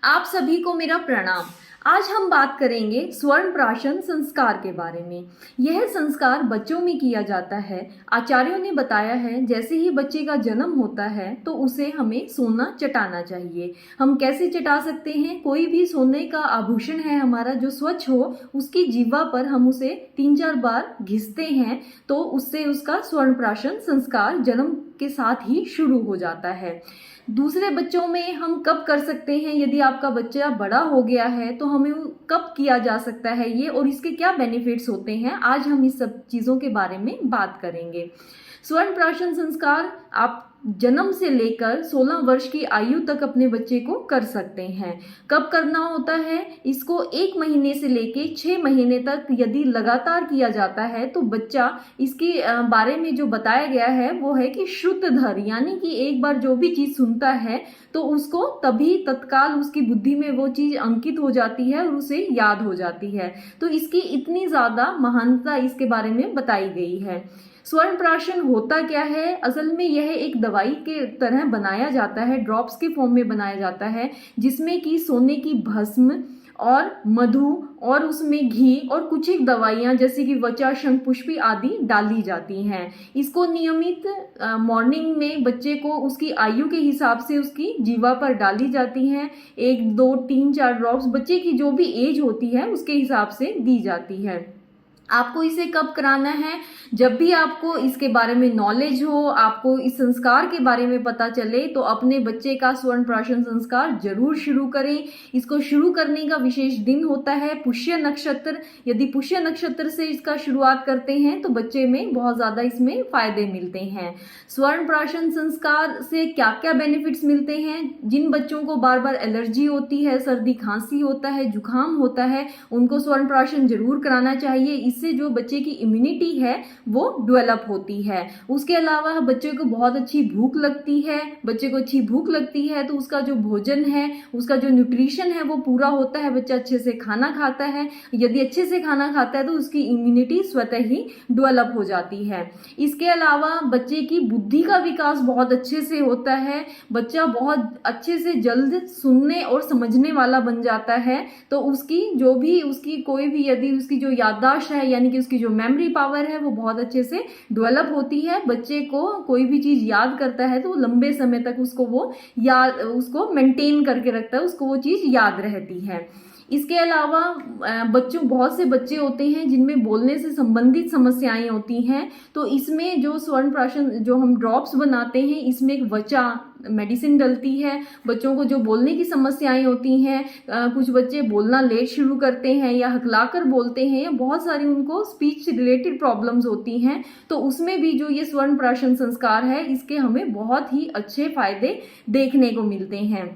आप सभी को मेरा प्रणाम। आज हम बात करेंगे स्वर्ण प्राशन संस्कार के बारे में। यह संस्कार बच्चों में किया जाता है। आचार्यों ने बताया है जैसे ही बच्चे का जन्म होता है तो उसे हमें सोना चटाना चाहिए। हम कैसे चटा सकते हैं? कोई भी सोने का आभूषण है हमारा जो स्वच्छ हो, उसकी जीवा पर हम उसे 3-4 बार घिसते हैं तो उससे उसका स्वर्ण प्राशन संस्कार जन्म के साथ ही शुरू हो जाता है। दूसरे बच्चों में हम कब कर सकते हैं? यदि आपका बच्चा बड़ा हो गया है तो हमें कब किया जा सकता है ये, और इसके क्या बेनिफिट्स होते हैं, आज हम इस सब चीज़ों के बारे में बात करेंगे। स्वर्ण प्राशन संस्कार आप जन्म से लेकर 16 वर्ष की आयु तक अपने बच्चे को कर सकते हैं। कब करना होता है? इसको 1 महीने से लेके 6 महीने तक यदि लगातार किया जाता है तो बच्चा इसके बारे में जो बताया गया है वो है कि श्रुतधर, यानी कि एक बार जो भी चीज़ सुनता है तो उसको तभी तत्काल उसकी बुद्धि में वो चीज़ अंकित हो जाती है और उसे याद हो जाती है। तो इसकी इतनी ज़्यादा महानता इसके बारे में बताई गई है। स्वर्ण प्राशन होता क्या है? असल में यह एक दवाई के तरह बनाया जाता है, ड्रॉप्स के फॉर्म में बनाया जाता है, जिसमें कि सोने की भस्म और मधु और उसमें घी और कुछ एक दवाइयाँ जैसे कि वचा, शंख पुष्पी आदि डाली जाती हैं। इसको नियमित मॉर्निंग में बच्चे को उसकी आयु के हिसाब से उसकी जीवा पर डाली जाती हैं। 1, 2, 3, 4 ड्रॉप्स बच्चे की जो भी एज होती है उसके हिसाब से दी जाती है। आपको इसे कब कराना है? जब भी आपको इसके बारे में नॉलेज हो, आपको इस संस्कार के बारे में पता चले तो अपने बच्चे का स्वर्ण प्राशन संस्कार जरूर शुरू करें। इसको शुरू करने का विशेष दिन होता है पुष्य नक्षत्र। यदि पुष्य नक्षत्र से इसका शुरुआत करते हैं तो बच्चे में बहुत ज़्यादा इसमें फायदे मिलते हैं। स्वर्ण प्राशन संस्कार से क्या क्या बेनिफिट्स मिलते हैं? जिन बच्चों को बार बार एलर्जी होती है, सर्दी खांसी होता है, जुकाम होता है, उनको स्वर्ण प्राशन जरूर कराना चाहिए। इससे जो बच्चे की इम्यूनिटी है वो डेवलप होती है। उसके अलावा बच्चे को बहुत अच्छी भूख लगती है। बच्चे को अच्छी भूख लगती है तो उसका जो भोजन है, उसका जो न्यूट्रिशन है वो पूरा होता है। बच्चा अच्छे से खाना खाता है। यदि अच्छे से खाना खाता है तो उसकी इम्यूनिटी स्वतः ही डेवलप हो जाती है। इसके अलावा बच्चे की बुद्धि का विकास बहुत अच्छे से होता है। बच्चा बहुत अच्छे से जल्द सुनने और समझने वाला बन जाता है। तो उसकी जो भी उसकी कोई भी यदि उसकी जो याददाश्त है, यानी कि उसकी जो मेमोरी पावर है वो बहुत अच्छे से डेवलप होती है। बच्चे को कोई भी चीज़ याद करता है तो लंबे समय तक उसको वो याद, उसको मेंटेन करके रखता है, उसको वो चीज़ याद रहती है। इसके अलावा बहुत से बच्चे होते हैं जिनमें बोलने से संबंधित समस्याएं होती हैं। तो इसमें जो स्वर्ण प्राशन जो हम ड्रॉप्स बनाते हैं इसमें एक वचा मेडिसिन डलती है। बच्चों को जो बोलने की समस्याएं होती हैं, कुछ बच्चे बोलना लेट शुरू करते हैं या हकलाकर बोलते हैं, या बहुत सारी उनको स्पीच से रिलेटेड प्रॉब्लम्स होती हैं, तो उसमें भी जो ये स्वर्ण प्राशन संस्कार है इसके हमें बहुत ही अच्छे फायदे देखने को मिलते हैं।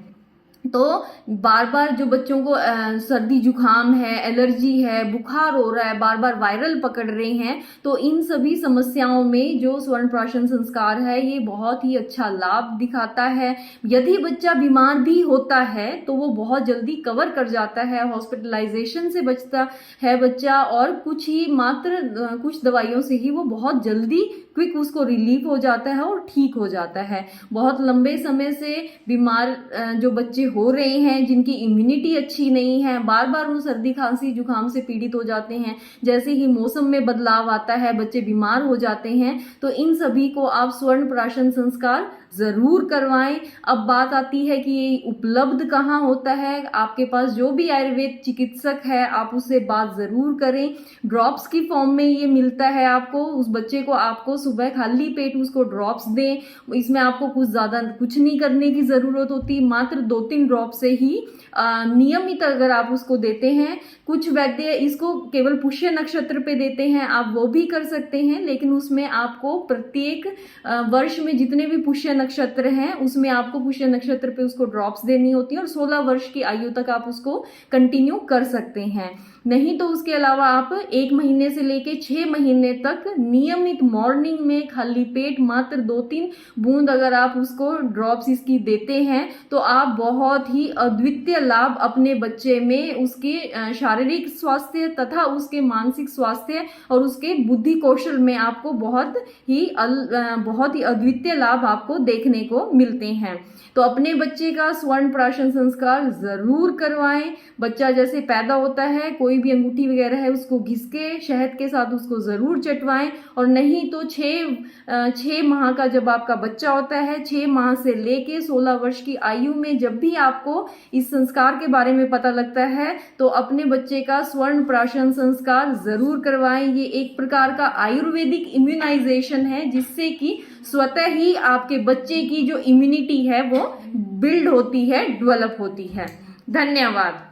तो बार बार जो बच्चों को सर्दी जुकाम है, एलर्जी है, बुखार हो रहा है, बार बार वायरल पकड़ रहे हैं, तो इन सभी समस्याओं में जो स्वर्ण प्राशन संस्कार है ये बहुत ही अच्छा लाभ दिखाता है। यदि बच्चा बीमार भी होता है तो वो बहुत जल्दी कवर कर जाता है, हॉस्पिटलाइजेशन से बचता है बच्चा, और कुछ दवाइयों से ही वो बहुत जल्दी क्विक उसको रिलीफ हो जाता है और ठीक हो जाता है। बहुत लंबे समय से बीमार जो बच्चे हो रहे हैं, जिनकी इम्यूनिटी अच्छी नहीं है, बार बार वो सर्दी खांसी जुकाम से पीड़ित हो जाते हैं, जैसे ही मौसम में बदलाव आता है बच्चे बीमार हो जाते हैं, तो इन सभी को आप स्वर्ण प्राशन संस्कार ज़रूर करवाएं। अब बात आती है कि ये उपलब्ध कहाँ होता है। आपके पास जो भी आयुर्वेद चिकित्सक है आप उससे बात ज़रूर करें। ड्रॉप्स की फॉर्म में ये मिलता है आपको। उस बच्चे को आपको सुबह खाली पेट उसको ड्रॉप्स दें। इसमें आपको कुछ नहीं करने की ज़रूरत होती, मात्र 2-3 ड्रॉप से ही नियमित अगर आप उसको देते हैं। कुछ वैद्य इसको केवल पुष्य नक्षत्र पे देते हैं, आप वो भी कर सकते हैं, लेकिन उसमें आपको प्रत्येक वर्ष में जितने भी पुष्य नक्षत्र हैं उसमें आपको पुष्य नक्षत्र पे उसको ड्रॉप्स देनी होती है, और 16 वर्ष की आयु तक आप उसको कंटिन्यू कर सकते हैं। नहीं तो उसके अलावा आप 1 महीने से लेके 6 महीने तक नियमित मॉर्निंग में खाली पेट मात्र 2-3 बूंद अगर आप उसको ड्रॉप्स इसकी देते हैं तो आप बहुत ही अद्वितीय लाभ अपने बच्चे में उसके शारीरिक स्वास्थ्य तथा उसके मानसिक स्वास्थ्य और उसके बुद्धि कौशल में आपको बहुत ही अद्वितीय लाभ आपको देखने को मिलते हैं। तो अपने बच्चे का स्वर्ण प्राशन संस्कार जरूर करवाएं। बच्चा जैसे पैदा होता है, कोई भी अंगूठी वगैरह है उसको घिस के शहद के साथ उसको जरूर चटवाएं, और नहीं तो 6 माह का जब आपका बच्चा होता है, 6 माह से लेके 16 वर्ष की आयु में जब भी आपको इस संस्कार के बारे में पता लगता है तो अपने बच्चे का स्वर्ण प्राशन संस्कार जरूर करवाएं। ये एक प्रकार का आयुर्वेदिक इम्यूनाइजेशन है, जिससे कि स्वतः ही आपके बच्चे की जो इम्यूनिटी है वो बिल्ड होती है, डेवलप होती है। धन्यवाद।